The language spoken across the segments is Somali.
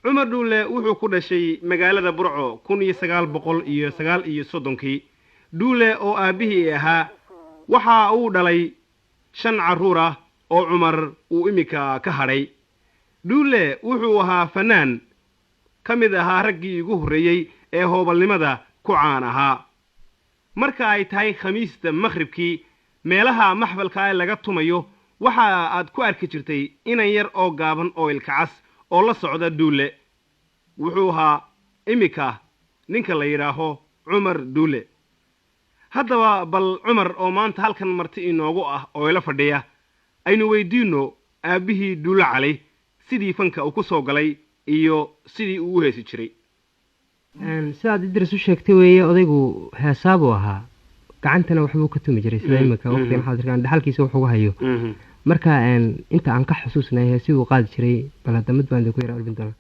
cumar dhuule wuxuu ku dhashay magaalada burco 1939 dhuule oo aabihii ahaa waxa uu dhalay 5 carruur ah oo cumar uu imika ka hadhay dhuule wuxuu ahaa fanaan ka mid ahaa raggii ugu horreeyay ee hoobalnimada ku caan ahaa marka ay tahay khamiista maghribkii meelaha maxfalka ay laga tumayo waxa aad ku arki jirtay inan yar oo gaaban oo ilkacas oo la socda dhuule wuxuu ahaa imika ninka la yidhaaho cumar dhuule haddaba bal cumar oo maanta halkan marti inoogu ah oo ila fadhiya aynu weydiino aabihii dhuule cali sidii fanka uu ku soo galay iyo sidii uu u heesi jiray sidaad idris u sheegtay weeye odaygu heesaabuu ahaa gacantana waxbuu ka tumi jiray sida imika waqtigan xaadirkan dhaxalkiisa wuxuu hayo marka inta aan ka xusuusnay heesii uu qaadi jiray bal hadda mid baan ku yara albin doona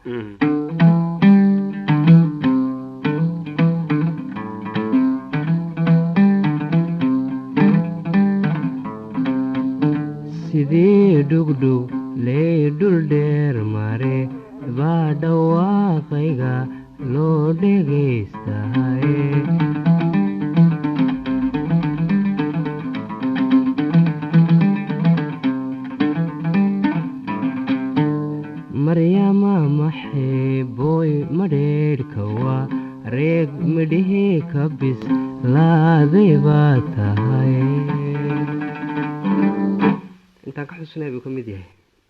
sidii dhugdhug lee dhul dheer mare baa dhawaaqayga loo dhegaystahaye maryama maxeeboy madheedhkawa reeg midhihii ka bis laaday baa tahay intaan ka xusunay buu ka mid yahay